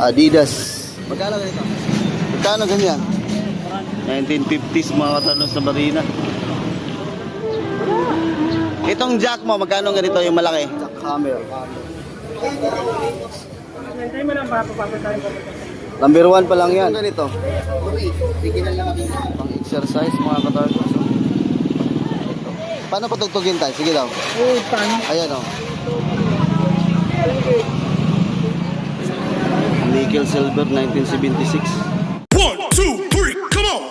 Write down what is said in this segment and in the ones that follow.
Adidas. Magkano ganito? Magkano ganyan? 1950s mga katardos na Marina. Itong jack mo, magkano ganito yung malaki? Jack Hammer. Number 1 pa lang yan. Ganito. Pang exercise mga katardos. Paano patugtugin tayo? Sige daw. Ayan o. Nickel Silver 1976. 1, 2, 3, come on!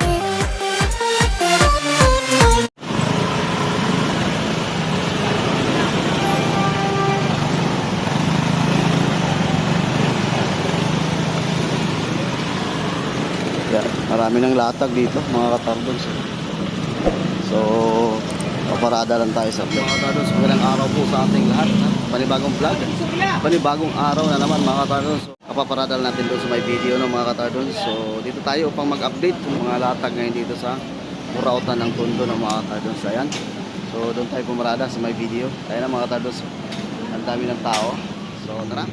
Yan, marami ng latag dito mga katardos. So, paparada lang tayo sa vlog. Mga katardos, magandang araw po sa ating lahat. Panibagong vlog. Panibagong araw na naman mga katardos. So, paparada lang natin doon sa may video ng mga katardos. So, dito tayo upang mag-update ng mga latag ngayon dito sa Burautan ng Tondo ng mga katardos. Ayan. So, doon tayo pumarada sa may video. Tayo na mga katardos. Ang dami ng tao. So, tara.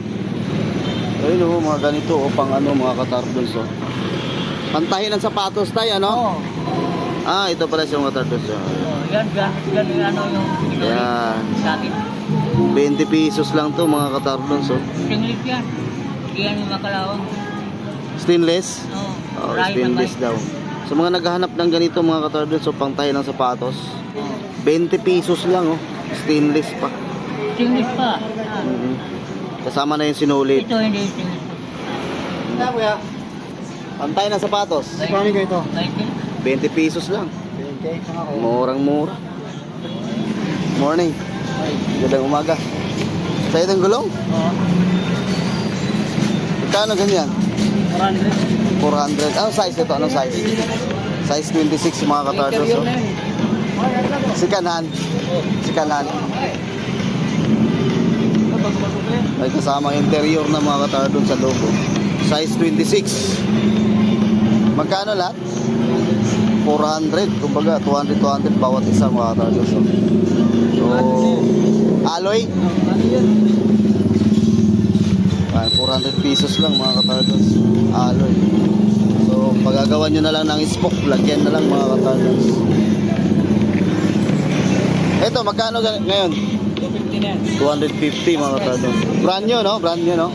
So, yun o, mga ganito o pang ano mga katardos o. Pantahin ng sapatos tayo, ano? Ah, ito pala siya mga katardos. Yan, ano yung Yan. sa akin. 20 pesos lang to mga katardos. Singlit yan. Yan yung makalawang. Stainless? Oo. Oh, stainless daw. So mga naghahanap ng ganito mga katardos, so pangtahin ng sapatos. 20 pesos lang oh. Stainless pa. Singlit pa. Kasama na yung sinulit. Ito hindi singlit. Pantay ng sapatos. Paano ito? 20 pesos lang. Murang-mura. Morning. Gandang umaga. Sa'yo ng gulong? Oo. Magkano ganyan? 400. 400. Anong size ito? Anong size? Size 26 mga katardos. Oh. Sikanan. Sikanan. May kasamang interior na mga katardos sa loob. Size 26. Magkano lahat? 400. Kumbaga 200 bawat isa mga katardos. So, alloy? 400 pesos lang mga katardos. Alloy. So, pagagawa nyo na lang ng spoke, lagyan na lang mga katardos. Ito, magkano ngayon? 250 na yan. 250 mga katardos. Brand new, no? Brand new, no?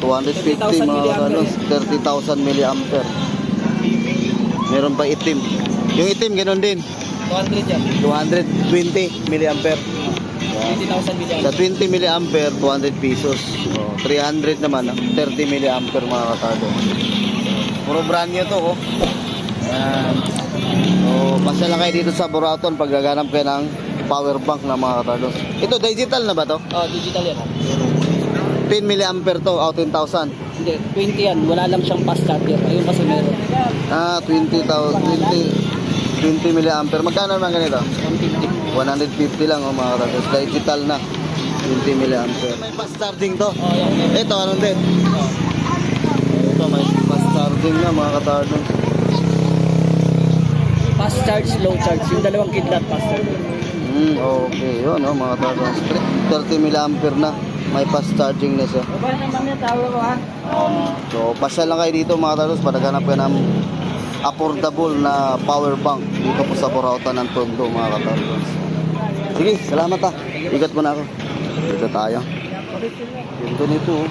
250 mga katardos. 30,000 milliampere. Meron pa itim. Yung itim, ganoon din. 200 yan. 220 milliampere. 20,000 bilyan. Sa 20 milliampere, 200 pesos. Oh, 300 naman, 30 milliampere mga katardos. Puro brand new to, oh. Ayan. So, pasya lang kayo dito sa Burautan pag gaganap kayo ng power bank na mga katardos. Ito, digital na ba to? Oh, digital yan. 10 milliampere to, 10,000. Hindi, 20 yan. Wala lang siyang fast charger. Ayun kasi meron. Ah, 20 milliampere. Magkano naman ganito? 150. 150 lang, oh, mga katardos. Digital na. 20 milliampere. May fast charging to. Oh, yan. Ito, anong din? Ito, may fast charging na mga katardos. Fast charge, slow charge. Yung dalawang kidlat fast charge. Okay, yun, oh, mga katardos. 30 milliampere na. May fast charging na siya. Baba naman yung tower ko ha. So, pasya lang kayo dito mga katardos para ganap kayo ng affordable na power bank dito po sa Burautan ng Tondo mga katardos. Sige, salamat ha. Ikat mo na ako. Dito tayo. Dito nito oh.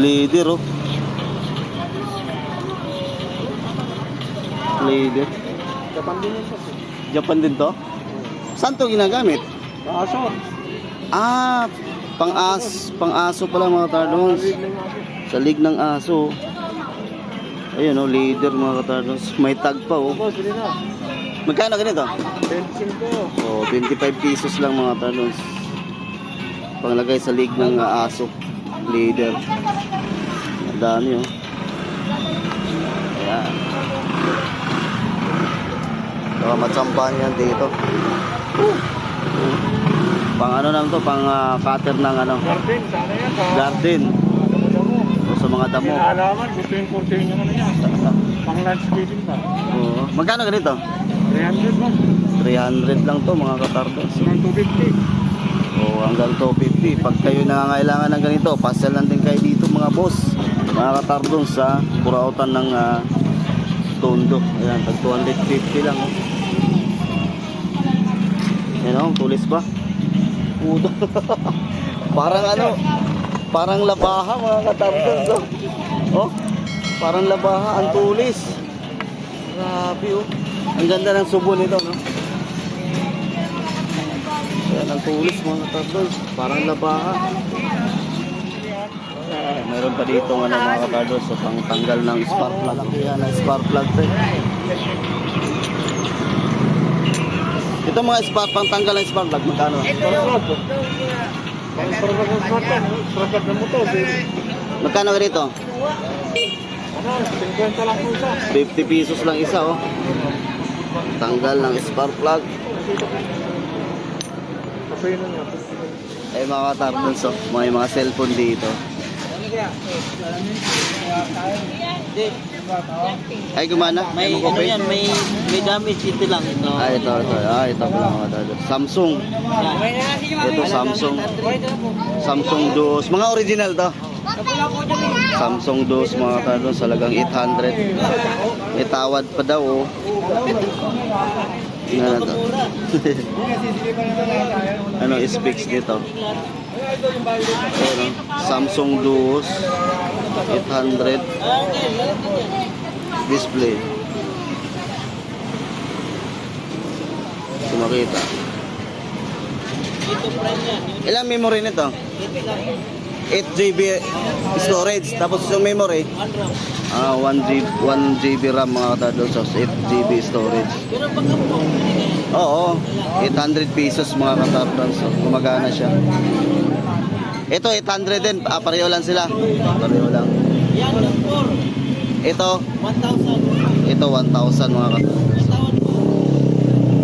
Leader oh. Leader. Japan din yun siya. Japan din to? Saan to ginagamit? Aso. Ah, pang-aso pala mga katardos. Sa lig ng aso. Ayun oh, leader mga katardos. May tag pa oh. Magkano ganito? 25. Oh, 25 pesos lang mga katardos. Panglagay sa lig ng aso. Leader. Ang dami oh. Ayan. So, matsambahan yan dito. Pang ano lang to, pang cutter ng ano. Garden, sana yan. Garden. O, sa mga damo. Alaman, gusto yung kurting naman yan. Pang landscaping ba? Oo. Magkano ganito? 300 mo. 300 lang to mga katardos. Hanggang 250. O, hanggang 250. TV. Pag kayo nangangailangan ng ganito, pasel lang din kayo dito mga boss. Mga katardon sa Burautan ng Tondo. Ayan, tag 250 lang. Oh. Yan o, tulis ba? Puto. Parang ano, parang labaha mga katardon. Oh, parang labaha, ang tulis. Grabe oh. Ang ganda ng subo nito, no? Ayan, ang tulis mga katardon. Parang labaha. Meron pa dito ano, mga katardon sa pangtanggal ng spark plug. Ayan, ang spark plug to. Ito mga spark, pangtanggal ng spark plug, magkano? Magkano ganito? 50 lang po isa. 50 pesos lang isa, oh. Tanggal ng spark plug. Kapino niya. Ay mga katardon, so, may mga cellphone dito. Ay gumana? May ano yan, may damage ito lang ito. Ito. Ito pala mga katardon. Samsung. Ito Samsung. Samsung Duos. Mga original to. Samsung Duos mga katardon. Salagang 800. Itawad pa daw, oh. Ano to? Ano specs dito? Ano? Samsung Duos 800 display. Sumakita. Ilang memory nito? 8 GB storage. Tapos yung memory 1 GB RAM mga katadol. So 8 GB storage. Oo, 800 pesos mga katadol. So gumagana siya. Ito 800 din, pareho lang sila. Pareho lang. Ito 1,000 mga katadol.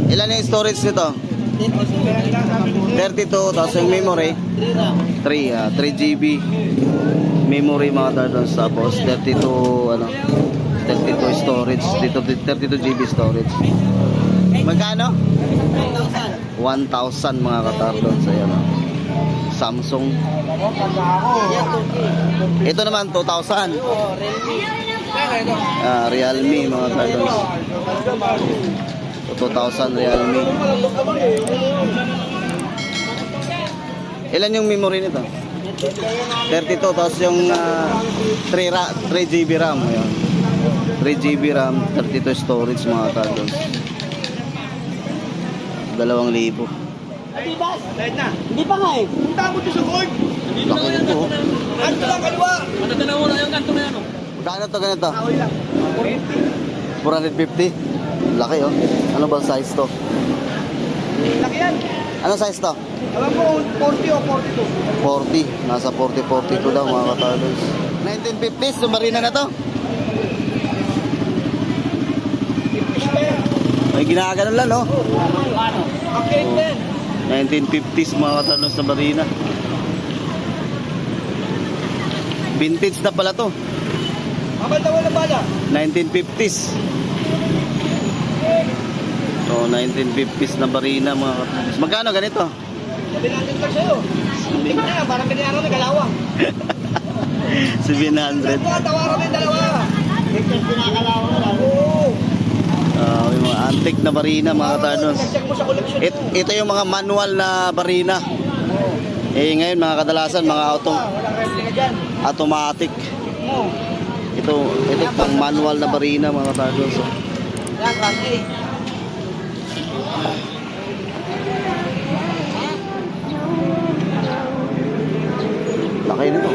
Ilan yung storage nito? 32, tapos yung memory 3 GB memory mga katadol. Tapos 32 storage dito, 32 GB storage. Magkano? 1,000 mga katardon. So yan, Samsung. Ito naman 2,000. Realme mga katardon. 2,000 Realme. Ilan yung memory nito? 32, tapos yung 3 GB RAM. Ayan. 3 GB RAM, 32 storage mga katardon. 2,000. Hindi pa nga eh. Laki nito. Oh. Kanto lang kaliwa. Mataganaw na yung kanto na yan. Kano to ganito? 450. Laki oh. Ano ba size to? Laki yan. Ano size to? Alam mo, 40 o 42. 40. Nasa 40-42 daw mga katardons. 1950s, sumarina na to. May ginaganon lang, no? Okay, then. 1950s mga katardons sa Marina. Vintage na pala to. Abal na wala bala. 1950s. So, 1950s na Marina mga katardons. Magkano ganito? Sabi natin pa sa'yo. Hindi pa na yan, parang biniyaro ni Galawang. 700. Tawaran mo yung dalawa. Ito pinakalawang na lang. Oo. Yung mga antique na Marina mga katardons. Check mo sa collection. Ito yung mga manual na Marina. Ngayon mga kadalasan mga Walang replica dyan. automatic. Oo. Ito pang manual na Marina mga katardons. Yan, Randy. Laki nito.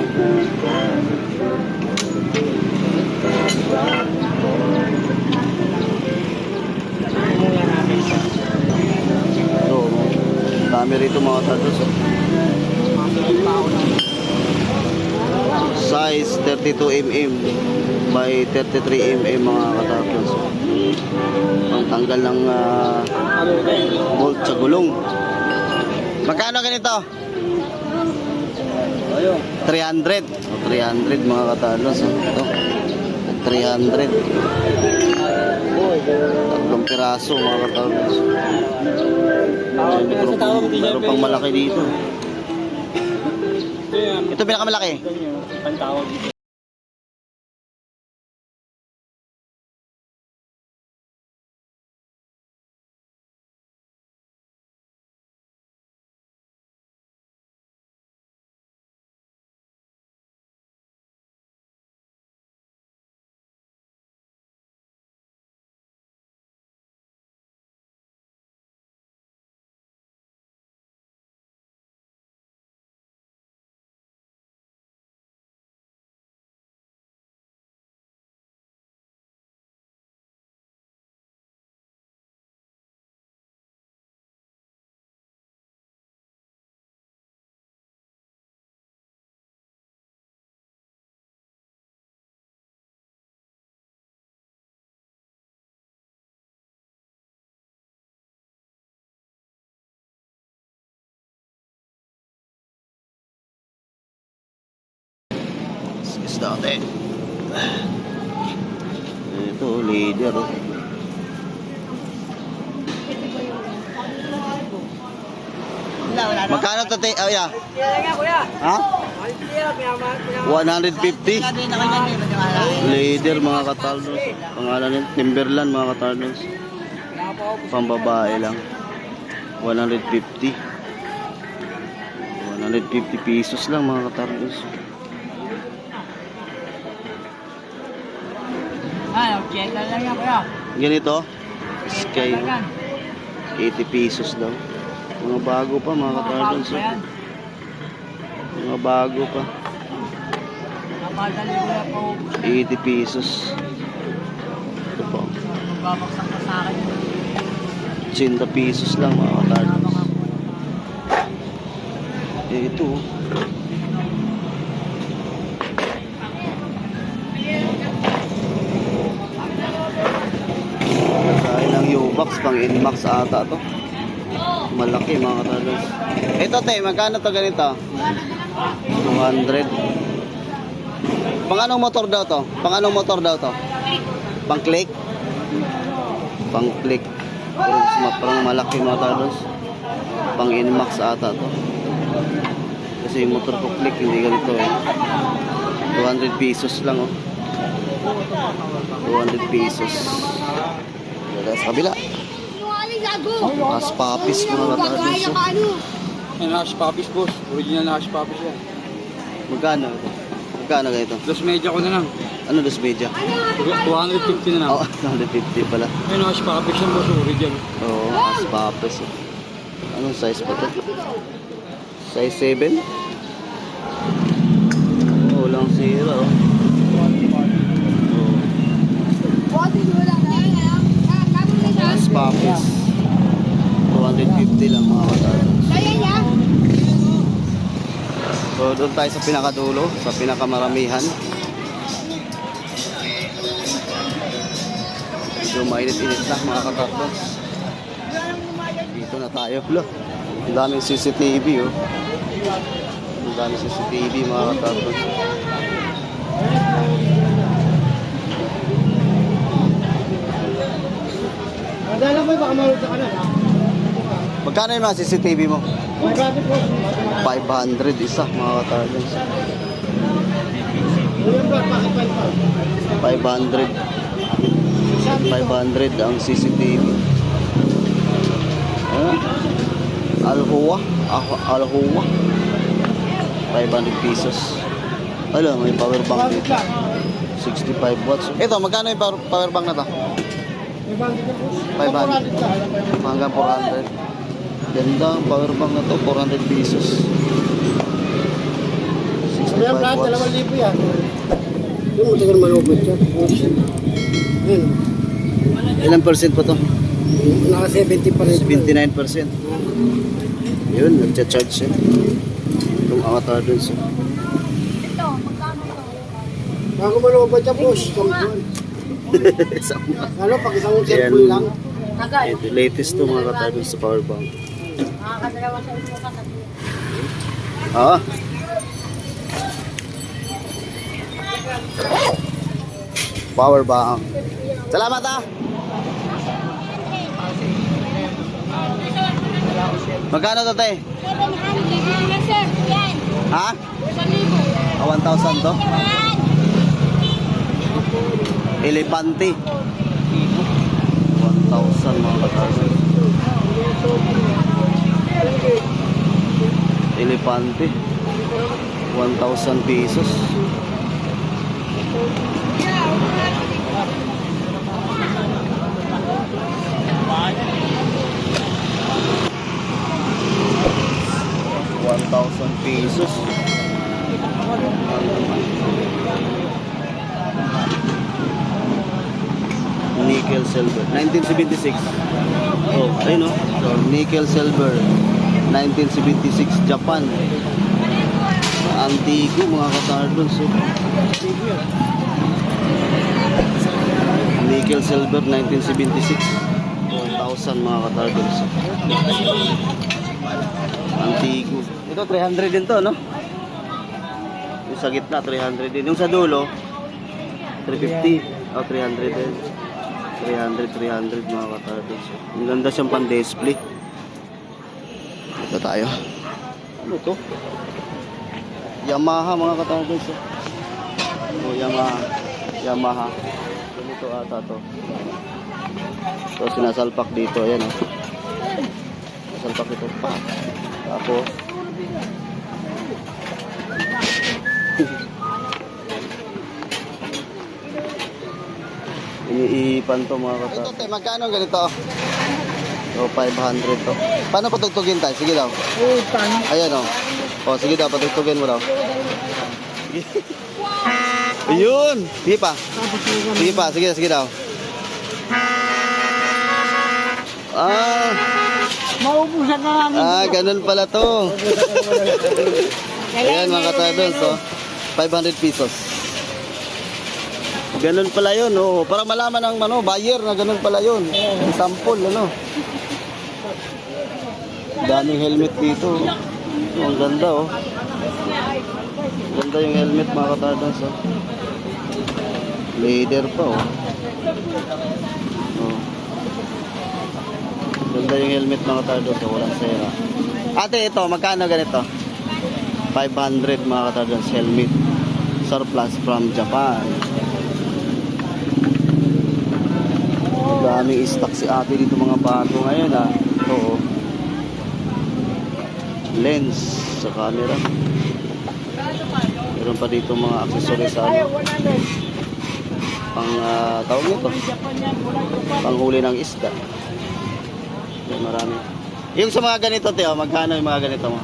So, dami rito mga katardons. Size 32mm by 33mm mga katardons. Ang tanggal ng bolt sa gulong. Magkano ganito? 300. 300 mga katardons. Ito. 300. Tatlong piraso mga katardons. Meron pang malaki dito. Ito pinakamalaki. Ganyan, ang tawag dito. Isda ate. Ito, leader. Oh. Magkano to te? Oh, yeah. Ha? 150? Leader mga kataldos. Pangalan nito, Timberland mga kataldos. Pambabae lang. 150. 150 pesos lang mga kataldos. Ganito? Sky. 80 pesos daw. Mga bago pa mga kataldos. Mga bago pa. 80 pesos. Ito po. 80 pesos lang mga kataldos. Ito. Kaya ng U-Box pang Inmax ata to. Malaki mga kataldos. Ito te, magkano to ganito? 200. Pang anong motor daw to? Pang anong motor daw to? Pang click? Pang click. Parang malaki mga kataldos. Pang Inmax ata to. Kasi yung motor ko click hindi ganito eh. 200 pesos lang oh. 200 pesos. Dala sa kabila. Mas papis mga kataldos. Yan, hash puppies, boss. Original na hash puppies yan. Magkano? Magkano ganito? Dos media ko na lang. Ano dos media? 250 na lang. Oo, 250 pala. Yan, hash puppies yan, boss. Original. Oo, mas papis oh. Anong size pa to? Size 7? Oo, walang sira oh. Mas papis. 250 lang mga kataldos. So doon tayo sa pinakadulo, sa pinakamaramihan. Medyo mainit-init na mga kataldos. Dito na tayo. Look, ang daming CCTV oh. Ang daming CCTV mga kataldos. Madala mo baka marunong ka na. Magkano yung mga CCTV mo? 500 isa mga kataldos. 500 ang CCTV. Alhuwa. Alhuwa. 500 pesos. Alam, may power bank dito. 65 watts. Ito, magkano yung power bank na to? 500. Hanggang 400. Ganda ang power bank na to. 400 pesos. 65 watts. 2,000 yan. Yung matagal malubot siya. Yan. Ilang percent pa to? Naka 70 pa rin. 79%. Yun, nagcha-charge siya. Itong avatar dun siya. Bago malubot siya, boss. Ano, pag isang cellphone lang. Ito, latest to mga avatar dun sa power bank. Ah. Power bank. Salamat ah. Magkano to te? 700 sir, yan. Ha? 1,000 1,000 to. Elepante. 1,000 mga katardals. Elepante. 1,000 pesos. $1,000. Nickel silver 1976. Oh, ayun oh. So, nickel silver 1976 Japan. Antigo mga katardals. So. Nickel silver 1976. 1,000 mga katardals. Antigo. Ito 300 din to, no? Yung sa gitna 300 din. Yung sa dulo 350. Oh, 300 din. 300 mga katardals. Ang ganda siyang pan-display. Ito tayo. Ano to? Yamaha mga katardals. Oh, Yamaha. Ganito ata to. So sinasalpak dito, ayan oh. Sinasalpak ito pa. Tapos iniipan to mga kata. Ito, magkano ganito? So 500 to. Paano patugtugin tayo? Sige daw. Ayan oh. Oh, sige daw, patugtugin mo daw. Ayun! Sige pa. Sige pa, sige daw. Maubusan na namin. Ganun pala to. Ayan mga katardals, so 500 pesos. Ganun pala yun, oh. Para malaman ng buyer na ganun pala yun. Yung sample, ano. Daming helmet dito. Oh, ang ganda, oh. Ganda yung helmet mga katardals, oh. Leather pa, oh. Oh. Ganda yung helmet mga katardals, oh. Walang sera. Ate, ito, magkano ganito? 500 mga katardals, helmet. Surplus from Japan. Daming stock si ate dito mga bago ngayon ah. Ito oh. Lens sa camera. Meron pa dito mga accessories sa ano. Pang tawag nito. Panghuli ng isda. Marami. Yung sa mga ganito Teo, magkano yung mga ganito mo?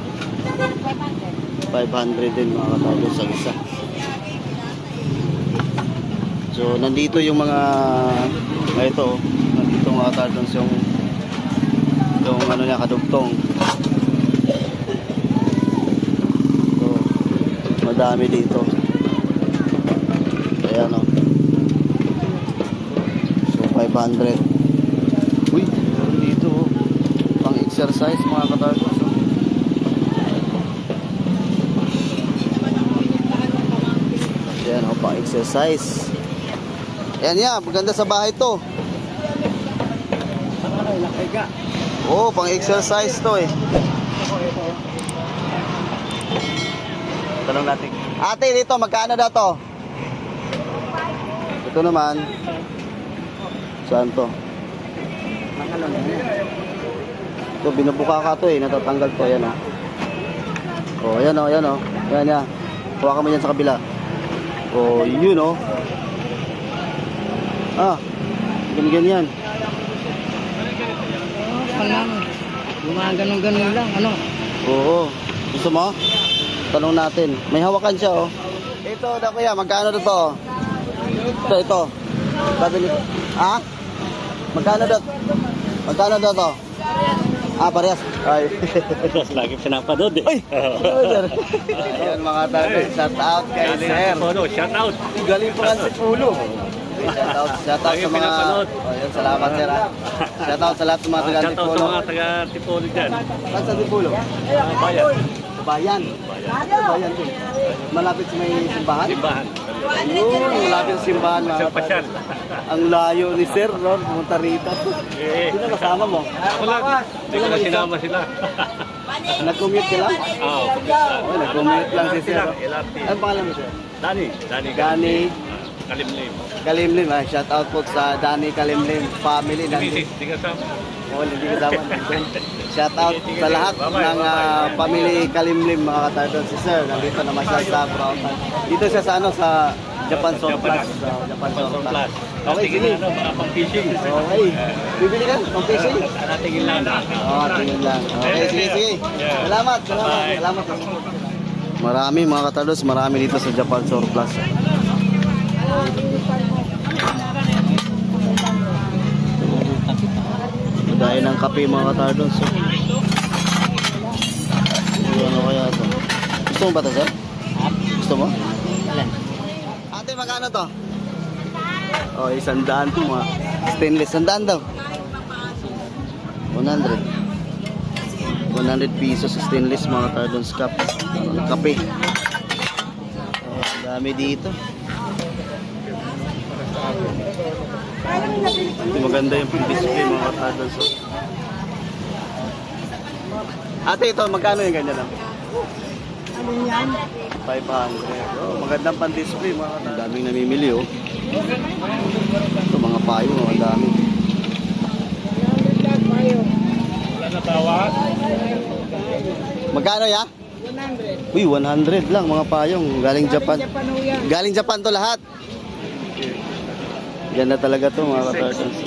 500 din mga katardals sa isa. So nandito yung mga ito, nandito mga katardals yung ano niya kadugtong. So madami dito. Ayan o. So 500. Uy, dito oh. Pang exercise mga katardals. Ayan o, pang exercise. Ayan yan, maganda sa bahay to. Oh, pang exercise to eh. Tanong natin. Ate, dito, magkano daw to? Ito naman. Saan to? Ito, binubuka ka to eh. Natatanggal to. Ayan o. Oh, ayan o, ayan o. Ayan yan. Huwag kami yan sa kabila. Oh, yun o. Ganyan. Yung mga ganun-ganun lang, ano? Oo. Gusto mo? Tanong natin. May hawakan siya, oh. Ito, da kuya, magkano to? Ito. Sabi nito. Magkano to? Magkano to? Parehas. Ay. Lagi pinapanood eh. Ay! Ayan mga tatay, shout out kay sir. Shout out. Galing pa si Pulo. Shout out sa mga... Oh, yan, salamat sir. Shout out sa lahat ng mga taga Shout out Tipulo. sa mga taga Tipolo dyan. Saan sa Tipulo? Bayan. Sa bayan. Sa bayan din. Malapit sa may simbahan. Simbahan. Ayun, malapit sa simbahan. Isang pasyal. Ang layo ni sir, no? Pumunta rito. Eh. Sino kasama mo? Ako lang. Hindi ko na sinama sila. Nag-commute ka lang? Oo, kumita. Oh, nag-commute lang si sir. LRT. Ano pangalan mo sir? Dani. Dani. Kalimlim. Kalimlim ha. Shout out po sa Dani Kalimlim family. Busy. Di ka sama. Oh, hindi kasama. Shout out sa lahat ng family Kalimlim mga katardon. Si sir, nandito naman siya sa Brautan. Dito siya sa ano, sa Japan Surplus. Sa Japan Surplus. Okay, sige. Pang fishing. Okay. Bibili ka? Pang fishing? Natingin lang. Oo, tingin lang. Okay, sige. Salamat. Salamat. Marami mga katardos, marami dito sa Japan Surplus. Dahil ng kape mga katardos. Ano kaya ito? Gusto mo ba ito, sir? Gusto mo? Ate, magkano to? Oh, 100 to mga stainless. 100 daw. 100 pesos stainless mga katardos cup. Kape. Oh, dami dito. Maganda yung display mga katardos. Ate, ito magkano yung ganyan lang? Ano yan? 500. Oh, magandang pan-display mga katardos. Daming namimili oh. Ito mga payo, mga dami. Wala na tawag. Magkano ya? 100. Uy, 100 lang mga payong. Galing Japan. Japan ho yan. Galing Japan to lahat. Ganda talaga to mga katartons.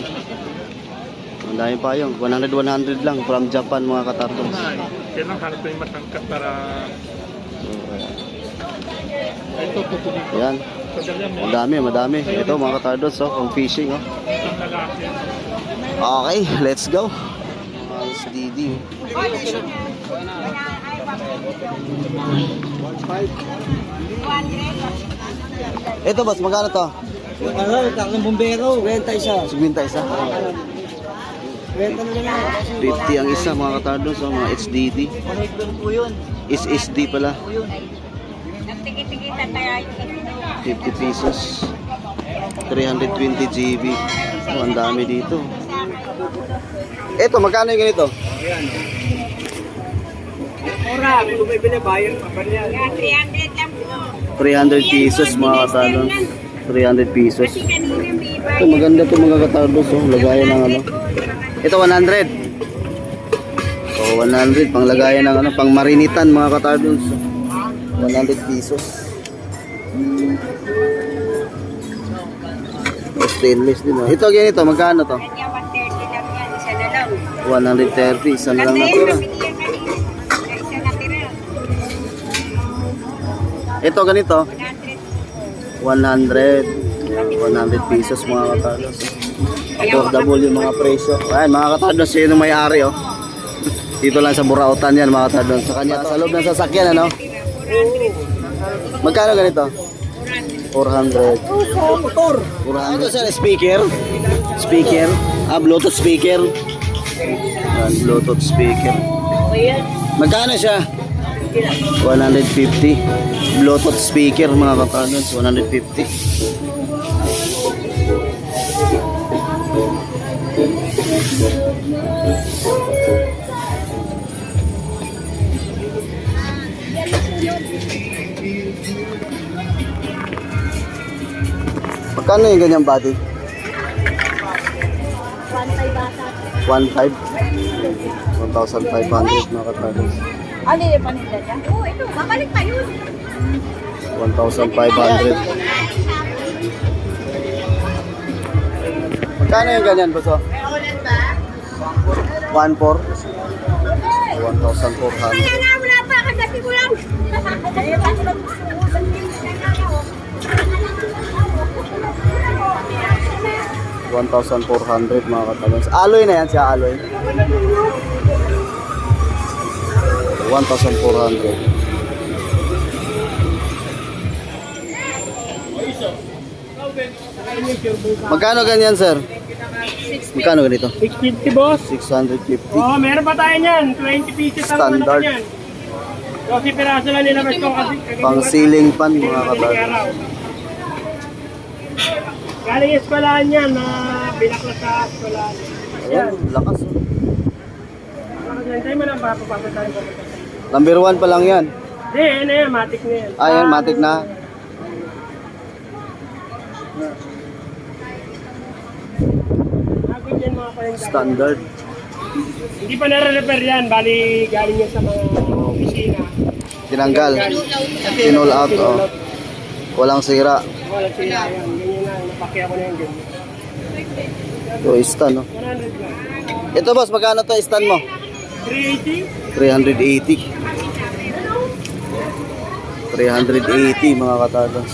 Ang dami payong. 100 lang from Japan mga katartons. Kailan hanap ko yung matangkat para... Ito, tutuloy. Yan. Madami. Ito mga katartons, oh, from fishing. Oh. Okay, let's go. SDD. Ito boss, magkano to? Ano, takong bumbero. Renta isa. 50 isa. Renta na lang. 50 ang isa mga katardos, so mga HDD. Connector po yun. Is SD pala. Nagtigit-tigitan tayo. 50 pesos. 320 GB. Oh, ang dami dito. Ito, magkano yung ganito? Ora, kung bibili bayan pa ba yan? 300 lang po. 300 pesos mga katardos. 300 pesos. Kasi kanina may iba. Ito, maganda to mga katardos. Oh. Lagayan ng ano. Ito, 100. So, 100. Pang lagayan ng ano. Pang marinitan mga katardos. 100 pesos. Stainless din. Oh. Ito, ganito. Magkano to? Kanya 130 lang yan. Isa na lang. 130. Isa na lang Ganda natira. yun, nabili yan kanina. Isa natira. Ito, ganito. 100. 100 pesos mga katardos. Affordable yung mga presyo. Ayan mga katardos, yun yung may-ari oh. Dito lang sa Burautan yan mga katardos. Sa kanya, sa loob ng sasakyan ano. Magkano ganito? 400. Motor. 400 sir, speaker. Speaker. Bluetooth speaker. Ayan, Bluetooth speaker. Magkano siya? 150. Bluetooth speaker mga katardos, 150. Magkano yung ganyang body? 1,500 mga katardos. Ano yung paninda dyan? Oo, ito. Babalik pa yun. 1,500. Magkano yung ganyan, boso? 1,400. 1,400. Kaya nga, wala pa. Kagati ko lang. 1,400 mga katalons. Alloy na yan siya, alloy. 1,400. Magkano ganyan, sir? Magkano ganito? 650 boss. 650. Oh, meron pa tayo niyan. 20 pieces ang ano Standard. niyan. 12 piraso lang nilabas ko kasi. Pang ceiling fan mga katalons. Galing eskwelahan yan na binaklas sa eskwelahan. Ayan, lakas. Tayo mo lang papapasa tayo. Number 1 pa lang yan. Hindi, ano yan, matik na yan. Ah, yan, matik na. Agad yan mga palinda. Standard. Hindi pa nare-repair yan, bali galing yan sa mga opisina. Tinanggal. Kinol out, oh. Walang sira. Wala sila yan, ganyan na, napakya ko na yan ganyan. Ito, stand, no? 100 lang. Ito, boss, magkano to stand mo? 380? 380. 380, mga katadons.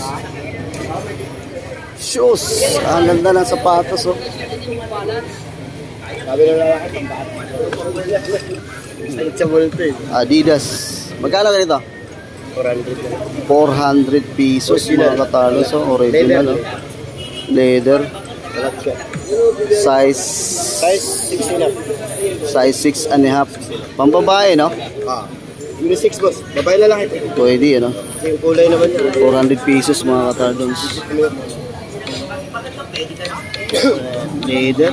Shoes! Ang ganda ng sapatos, oh. Sabi na lalaki, pambato. Salit sa bulto eh. Adidas. Magkano ganito? 400 lang. 400 pesos, mga katadons, oh. Original, oh. Leather. Size Size 16 lang. size 6 and a half. Pambabae, no? Ah. Unisex boss, babae lalaki. Pwede, ano? Yung kulay naman yan. 400 pesos, mga katadons. Leather.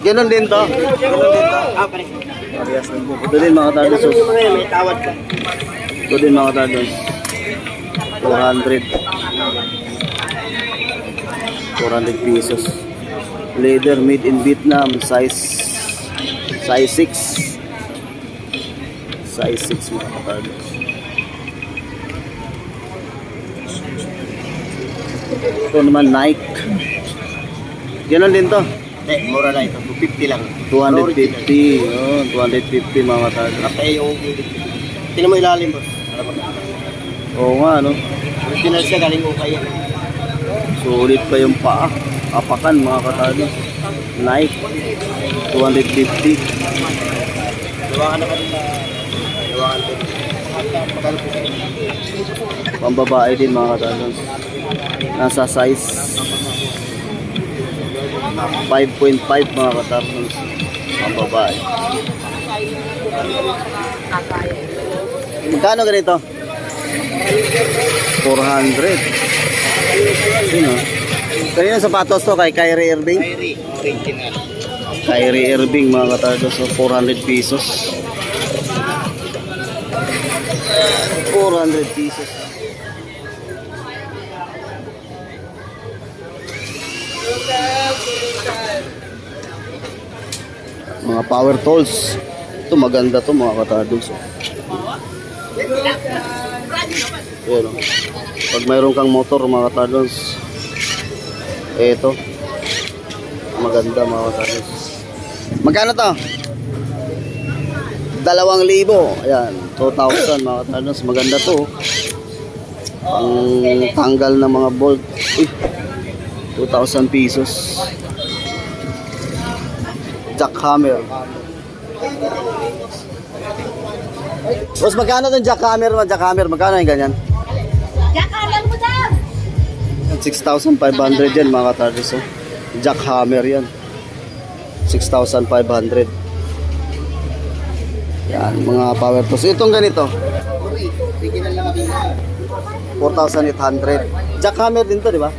Ganon din to. Ah, pare. Parehas lang po. Ito din, mga Yan katadons. naman yung mga yan, may tawad ka. Ito din, mga katadons. 400 pesos. Leather made in Vietnam, size 6. Size 6, mga katadons. Ito naman Nike. Ganon din to. Eh, mura na ito. 250 lang. 250. Oh, 250, mga katadons. Kaya yung... Tinan mo ilalim boss. Oo nga, no? Original siya, galing ukay yan. Sulit pa yung paa. Apakan, mga katadons. Nike. 250. Gawakan na ka din na... Gawakan ko. Pagkano po? Pambabae din, mga katadons. Nasa size 5.5, mga katadons. Pambabae. Magkano ganito? 400. Sino? Kanina sapatos to kay Kyrie Irving? Kyrie, original. Kyrie Irving, mga katadons. So 400 pesos. 400 pesos. Mga power tools. Ito maganda to, mga katadons. Ayan, oh. Pag mayroon kang motor, mga katadons, ito maganda, mga katadons. Magkano to? 2,000. Ayan, 2,000, mga katadons. Maganda to. Ang tanggal ng mga bolt. 2,000 pesos. Jackhammer. Boss, magkano itong jackhammer? Jackhammer, magkano yung ganyan? Jakalan mo daw! 6,500 yan, mga katadis. Oh. Jackhammer yan. 6,500. Yan, mga power tools. Itong ganito. 4,800. Jackhammer din to, di ba?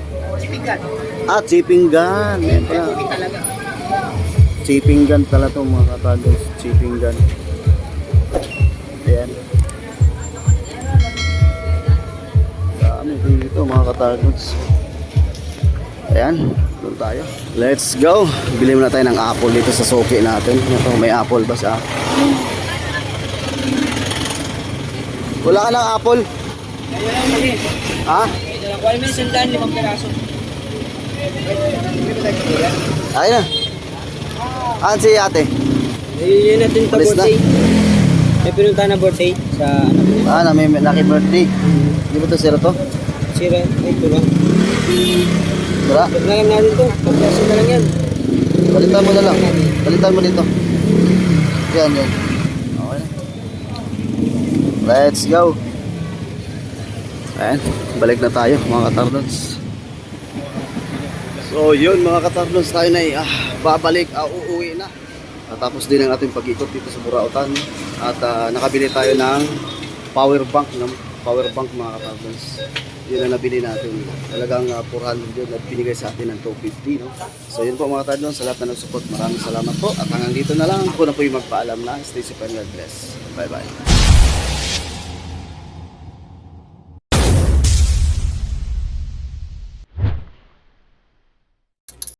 Ah, chipping gun. Yan pala. Chipping gun pala to, mga katadis. Chipping gun. Ayan. Dami dito, mga katadis. Ayan, doon tayo. Let's go. Bili muna tayo ng apple dito sa soke natin. Ito, may apple ba siya? Wala ka ng apple? Ha? Kuha mo yung sandaan, 5 piraso. Ayun na. Ayan si ate. Yun natin sa Alis na. birthday. May pinunta na birthday sa anak ko. Ah, na may naki-birthday. Di ba ito sira to? Sira, ito lang. Sira? Huwag na lang natin to. Pagkaso na lang yan. Balitan mo na lang. Balitan mo dito. Yan, yan. Okay na. Let's go. Ayan, balik na tayo, mga katardons. So yun, mga katardons, tayo na babalik, uuwi na. Tapos din ang ating pag-ikot dito sa Burautan. At nakabili tayo ng power bank, mga katardons. Yun ang nabili natin. Talagang 400 yun at binigay sa atin ng 250. No? So yun po, mga katardons, sa lahat na nag-support, maraming salamat po. At hanggang dito na lang, ako na po yung magpaalam na. Stay safe and God bless. Bye-bye.